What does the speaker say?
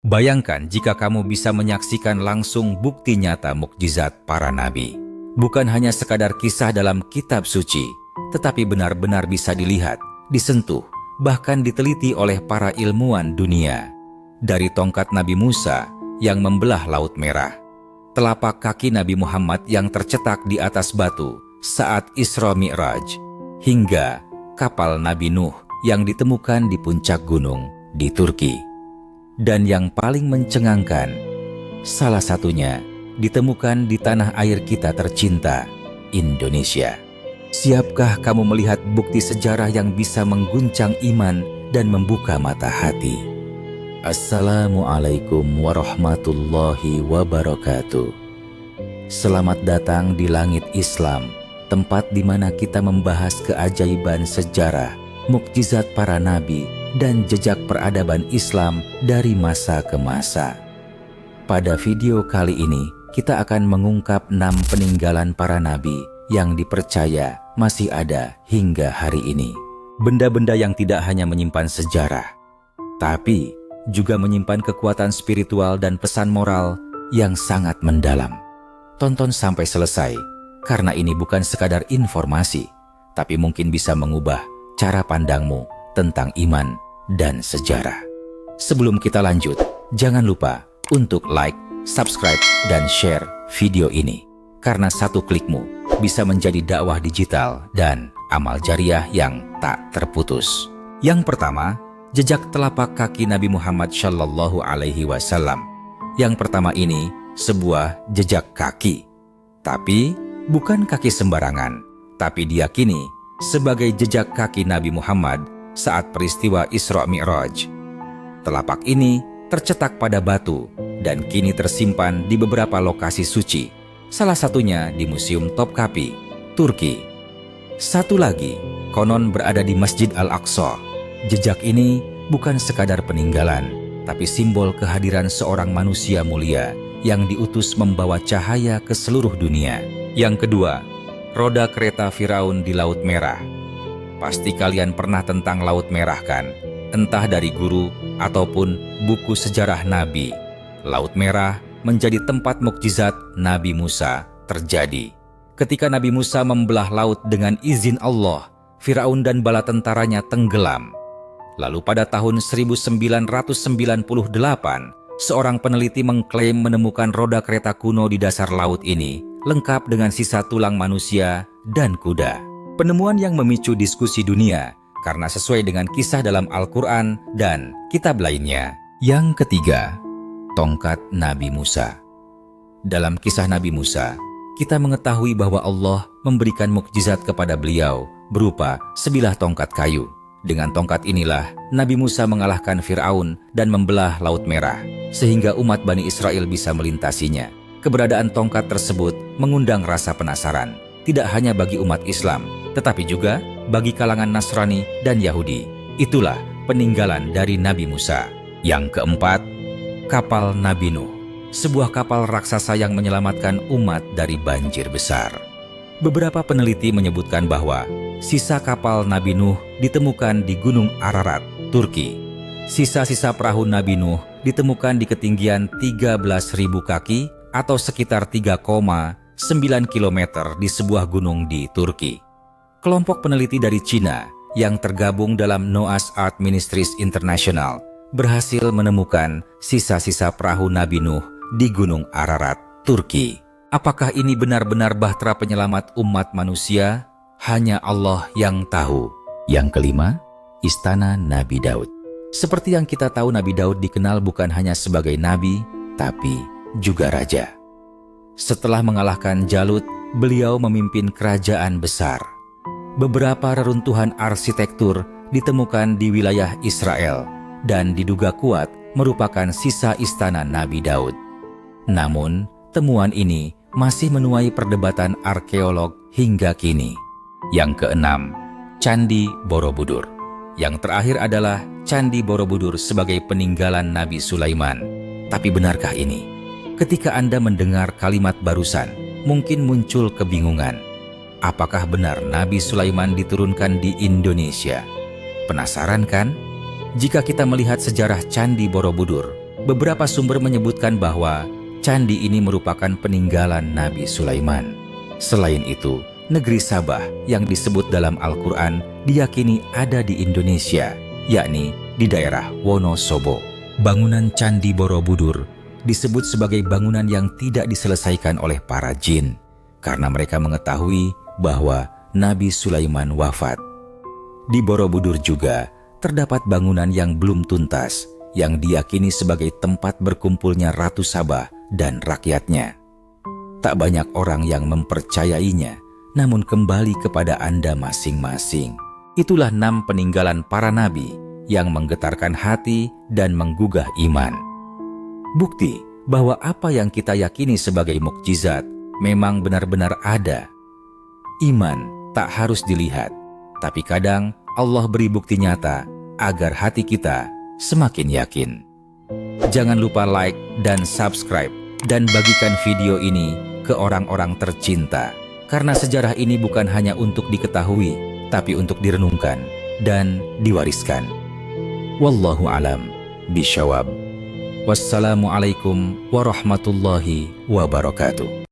Bayangkan jika kamu bisa menyaksikan langsung bukti nyata mukjizat para nabi. Bukan hanya sekadar kisah dalam kitab suci, tetapi benar-benar bisa dilihat, disentuh, bahkan diteliti oleh para ilmuwan dunia. Dari tongkat Nabi Musa yang membelah Laut Merah, telapak kaki Nabi Muhammad yang tercetak di atas batu saat Isra Mi'raj, hingga kapal Nabi Nuh yang ditemukan di puncak gunung di Turki. Dan yang paling mencengangkan, salah satunya ditemukan di tanah air kita tercinta, Indonesia. Siapkah kamu melihat bukti sejarah yang bisa mengguncang iman dan membuka mata hati? Assalamualaikum warahmatullahi wabarakatuh. Selamat datang di Langit Islam, tempat di mana kita membahas keajaiban sejarah, mukjizat para nabi, dan jejak peradaban Islam dari masa ke masa. Pada video kali ini, kita akan mengungkap 6 peninggalan para nabi yang dipercaya masih ada hingga hari ini. Benda-benda yang tidak hanya menyimpan sejarah, tapi juga menyimpan kekuatan spiritual dan pesan moral yang sangat mendalam. Tonton sampai selesai, karena ini bukan sekadar informasi, tapi mungkin bisa mengubah cara pandangmu tentang iman dan sejarah. Sebelum kita lanjut, jangan lupa untuk like, subscribe, dan share video ini. Karena satu klikmu bisa menjadi dakwah digital dan amal jariah yang tak terputus. Yang pertama, jejak telapak kaki Nabi Muhammad Shallallahu Alaihi Wasallam. Yang pertama ini sebuah jejak kaki, tapi bukan kaki sembarangan, tapi diyakini sebagai jejak kaki Nabi Muhammad saat peristiwa Isra Mi'raj. Telapak ini tercetak pada batu dan kini tersimpan di beberapa lokasi suci, salah satunya di Museum Topkapi, Turki. Satu lagi konon berada di Masjid Al-Aqsa. Jejak ini bukan sekadar peninggalan, tapi simbol kehadiran seorang manusia mulia yang diutus membawa cahaya ke seluruh dunia. Yang kedua, roda kereta Firaun di Laut Merah. Pasti kalian pernah tentang Laut Merah kan? Entah dari guru ataupun buku sejarah Nabi. Laut Merah menjadi tempat mukjizat Nabi Musa terjadi. Ketika Nabi Musa membelah laut dengan izin Allah, Firaun dan bala tentaranya tenggelam. Lalu pada tahun 1998, seorang peneliti mengklaim menemukan roda kereta kuno di dasar laut ini, lengkap dengan sisa tulang manusia dan kuda. Penemuan yang memicu diskusi dunia karena sesuai dengan kisah dalam Al-Quran dan kitab lainnya. Yang ketiga, tongkat Nabi Musa. Dalam kisah Nabi Musa, kita mengetahui bahwa Allah memberikan mukjizat kepada beliau berupa sebilah tongkat kayu. Dengan tongkat inilah Nabi Musa mengalahkan Firaun dan membelah Laut Merah, sehingga umat Bani Israel bisa melintasinya. Keberadaan tongkat tersebut mengundang rasa penasaran, tidak hanya bagi umat Islam, tetapi juga bagi kalangan Nasrani dan Yahudi. Itulah peninggalan dari Nabi Musa. Yang keempat, kapal Nabi Nuh, sebuah kapal raksasa yang menyelamatkan umat dari banjir besar. Beberapa peneliti menyebutkan bahwa sisa kapal Nabi Nuh ditemukan di Gunung Ararat, Turki. Sisa-sisa perahu Nabi Nuh ditemukan di ketinggian 13.000 kaki atau sekitar 3,9 km di sebuah gunung di Turki. Kelompok peneliti dari Cina yang tergabung dalam Noah's Ark Ministries International berhasil menemukan sisa-sisa perahu Nabi Nuh di Gunung Ararat, Turki. Apakah ini benar-benar bahtera penyelamat umat manusia? Hanya Allah yang tahu. Yang kelima, Istana Nabi Daud. Seperti yang kita tahu, Nabi Daud dikenal bukan hanya sebagai nabi, tapi juga raja. Setelah mengalahkan Jalut, beliau memimpin kerajaan besar. Beberapa reruntuhan arsitektur ditemukan di wilayah Israel dan diduga kuat merupakan sisa istana Nabi Daud. Namun, temuan ini masih menuai perdebatan arkeolog hingga kini. Yang keenam, Candi Borobudur. Yang terakhir adalah Candi Borobudur sebagai peninggalan Nabi Sulaiman. Tapi benarkah ini? Ketika Anda mendengar kalimat barusan, mungkin muncul kebingungan. Apakah benar Nabi Sulaiman diturunkan di Indonesia? Penasaran kan? Jika kita melihat sejarah Candi Borobudur, beberapa sumber menyebutkan bahwa candi ini merupakan peninggalan Nabi Sulaiman. Selain itu, negeri Sabah yang disebut dalam Al-Quran diyakini ada di Indonesia, yakni di daerah Wonosobo. Bangunan Candi Borobudur disebut sebagai bangunan yang tidak diselesaikan oleh para jin, karena mereka mengetahui bahwa Nabi Sulaiman wafat. Di Borobudur juga terdapat bangunan yang belum tuntas, yang diyakini sebagai tempat berkumpulnya Ratu Sabah dan rakyatnya. Tak banyak orang yang mempercayainya, namun kembali kepada Anda masing-masing. Itulah 6 peninggalan para nabi yang menggetarkan hati dan menggugah iman. Bukti bahwa apa yang kita yakini sebagai mukjizat memang benar-benar ada. Iman tak harus dilihat, tapi kadang Allah beri bukti nyata agar hati kita semakin yakin. Jangan lupa like dan subscribe dan bagikan video ini ke orang-orang tercinta, karena sejarah ini bukan hanya untuk diketahui, tapi untuk direnungkan dan diwariskan. Wallahu alam bisyawab. Wassalamualaikum warahmatullahi wabarakatuh.